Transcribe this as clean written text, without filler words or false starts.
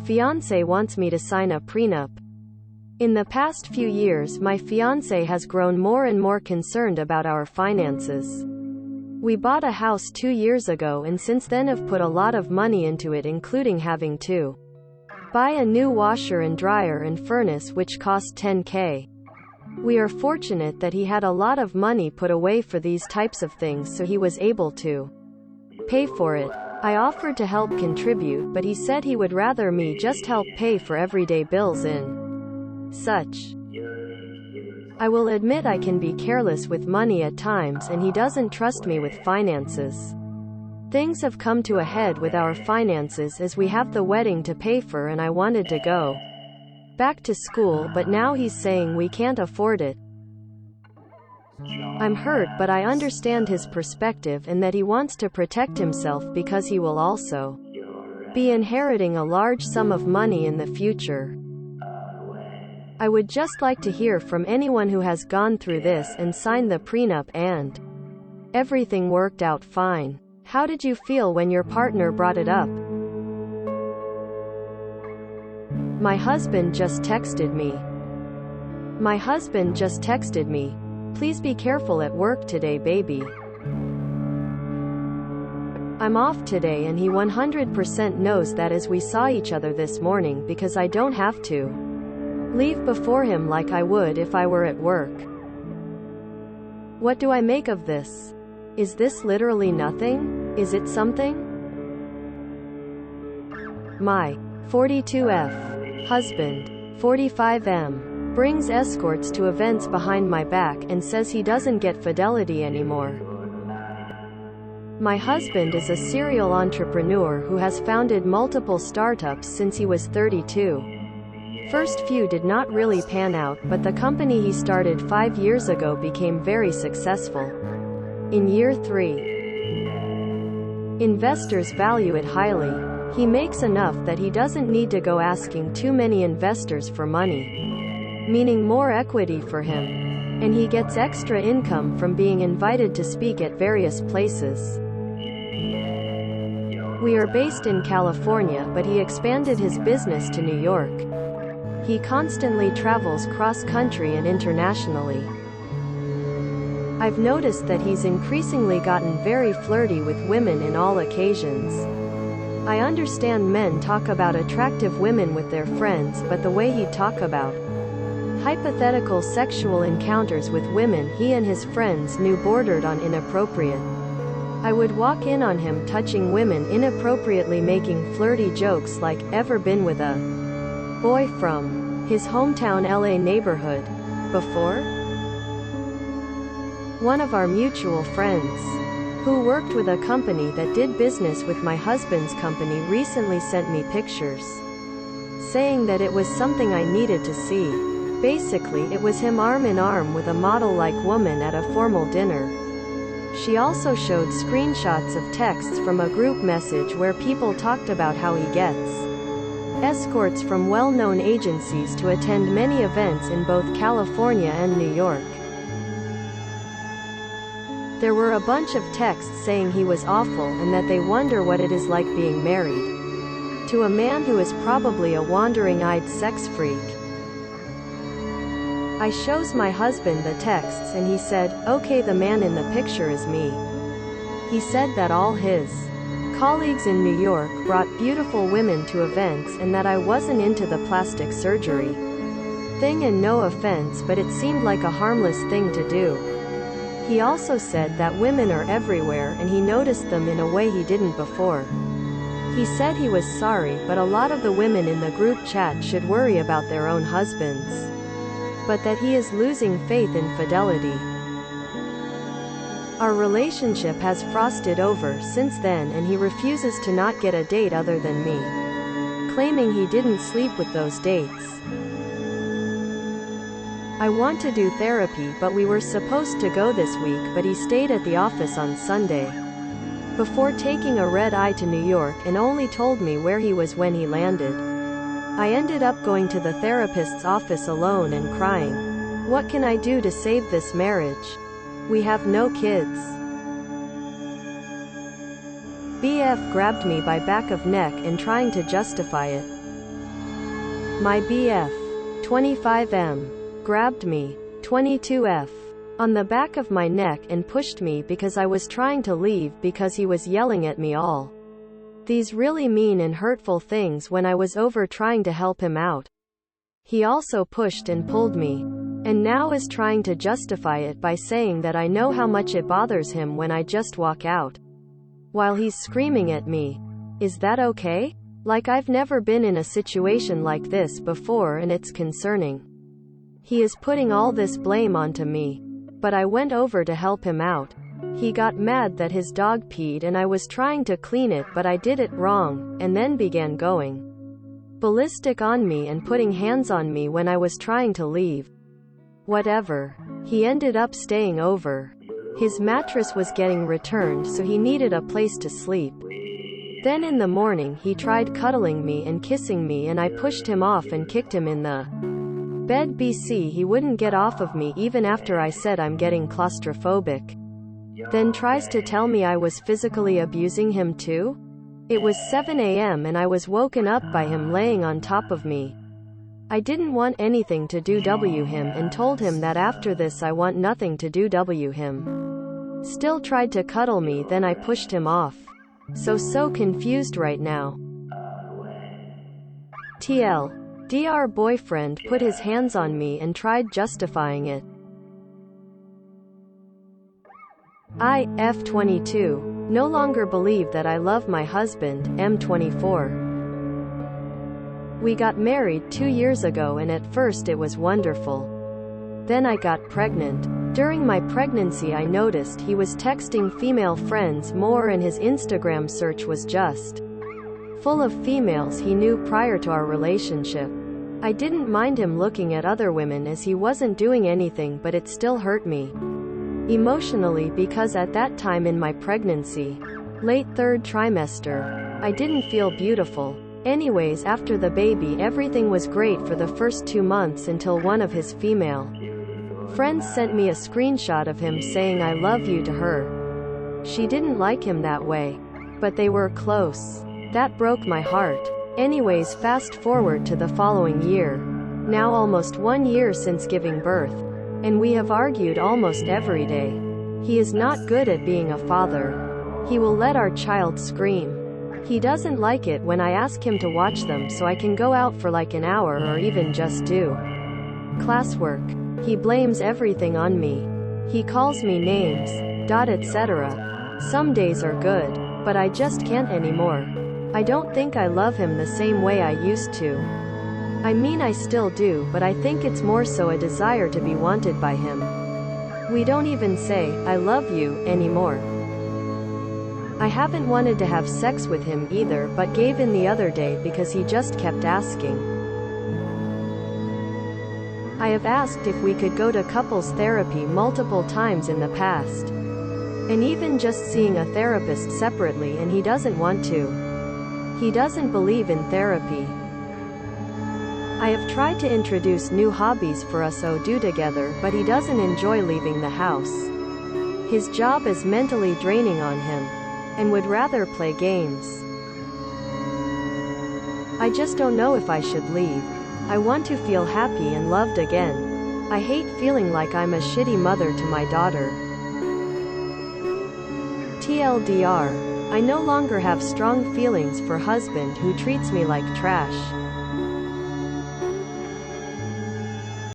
Fiancé wants me to sign a prenup. In the past few years, my fiancé has grown more and more concerned about our finances. We bought a house 2 years ago and since then have put a lot of money into it, including having to buy a new washer and dryer and furnace which cost $10K. We are fortunate that he had a lot of money put away for these types of things, so he was able to pay for it. I offered to help contribute, but he said he would rather me just help pay for everyday bills in such. I will admit I can be careless with money at times and he doesn't trust me with finances. Things have come to a head with our finances as we have the wedding to pay for and I wanted to go back to school, but now he's saying we can't afford it. I'm hurt, but I understand his perspective and that he wants to protect himself because he will also be inheriting a large sum of money in the future. I would just like to hear from anyone who has gone through this and signed the prenup and everything worked out fine. How did you feel when your partner brought it up? My husband just texted me. My husband just texted me. Please be careful at work today, baby. I'm off today and he 100% knows that, as we saw each other this morning, because I don't have to leave before him like I would if I were at work. What do I make of this? Is this literally nothing? Is it something? My 42F husband, 45M, brings escorts to events behind my back and says he doesn't get fidelity anymore. My husband is a serial entrepreneur who has founded multiple startups since he was 32. First few did not really pan out, but the company he started 5 years ago became very successful. In year 3, investors value it highly. He makes enough that he doesn't need to go asking too many investors for money, meaning more equity for him. And he gets extra income from being invited to speak at various places. We are based in California, but he expanded his business to New York. He constantly travels cross-country and internationally. I've noticed that he's increasingly gotten very flirty with women in all occasions. I understand men talk about attractive women with their friends, but the way he'd talk about hypothetical sexual encounters with women he and his friends knew bordered on inappropriate. I would walk in on him touching women inappropriately, making flirty jokes like, "Ever been with a boy from his hometown LA neighborhood before?" One of our mutual friends, who worked with a company that did business with my husband's company, recently sent me pictures, saying that it was something I needed to see. Basically, it was him arm in arm with a model-like woman at a formal dinner. She also showed screenshots of texts from a group message where people talked about how he gets escorts from well-known agencies to attend many events in both California and New York. There were a bunch of texts saying he was awful and that they wonder what it is like being married to a man who is probably a wandering-eyed sex freak. I shows my husband the texts and he said, "Okay, the man in the picture is me." He said that all his colleagues in New York brought beautiful women to events and that I wasn't into the plastic surgery thing, and no offense, but it seemed like a harmless thing to do. He also said that women are everywhere and he noticed them in a way he didn't before. He said he was sorry, but a lot of the women in the group chat should worry about their own husbands, but that he is losing faith in fidelity. Our relationship has frosted over since then and he refuses to not get a date other than me, claiming he didn't sleep with those dates. I want to do therapy, but we were supposed to go this week, but he stayed at the office on Sunday before taking a red-eye to New York and only told me where he was when he landed. I ended up going to the therapist's office alone and crying. What can I do to save this marriage? We have no kids. BF grabbed me by back of neck and trying to justify it. My BF, 25M, grabbed me, 22F, on the back of my neck and pushed me because I was trying to leave because he was yelling at me all these really mean and hurtful things when I was over trying to help him out. He also pushed and pulled me, and now is trying to justify it by saying that I know how much it bothers him when I just walk out while he's screaming at me. Is that okay? Like, I've never been in a situation like this before and it's concerning. He is putting all this blame onto me. But I went over to help him out. He got mad that his dog peed and I was trying to clean it but I did it wrong, and then began going ballistic on me and putting hands on me when I was trying to leave. Whatever. He ended up staying over. His mattress was getting returned so he needed a place to sleep. Then in the morning he tried cuddling me and kissing me and I pushed him off and kicked him in the bed. BC, he wouldn't get off of me even after I said I'm getting claustrophobic. Then tries to tell me I was physically abusing him too? It was 7 a.m. and I was woken up by him laying on top of me. I didn't want anything to do with him and told him that after this I want nothing to do with him. Still tried to cuddle me, then I pushed him off. So confused right now. TL. DR boyfriend put his hands on me and tried justifying it. I, F22, no longer believe that I love my husband, M24. We got married 2 years ago and at first it was wonderful. Then I got pregnant. During my pregnancy I noticed he was texting female friends more and his Instagram search was just full of females he knew prior to our relationship. I didn't mind him looking at other women as he wasn't doing anything, but it still hurt me emotionally because at that time in my pregnancy, late 3rd trimester, I didn't feel beautiful. Anyways, after the baby everything was great for the first 2 months until one of his female friends sent me a screenshot of him saying I love you to her. She didn't like him that way, but they were close. That broke my heart. Anyways, fast forward to the following year. Now almost 1 year since giving birth. And we have argued almost every day. He is not good at being a father. He will let our child scream. He doesn't like it when I ask him to watch them so I can go out for like an hour or even just do classwork. He blames everything on me. He calls me names, etc. Some days are good, but I just can't anymore. I don't think I love him the same way I used to. I mean, I still do, but I think it's more so a desire to be wanted by him. We don't even say, I love you, anymore. I haven't wanted to have sex with him either, but gave in the other day because he just kept asking. I have asked if we could go to couples therapy multiple times in the past. And even just seeing a therapist separately, and he doesn't want to. He doesn't believe in therapy. I have tried to introduce new hobbies for us to do together, but he doesn't enjoy leaving the house. His job is mentally draining on him, and would rather play games. I just don't know if I should leave. I want to feel happy and loved again. I hate feeling like I'm a shitty mother to my daughter. TLDR. I no longer have strong feelings for husband who treats me like trash.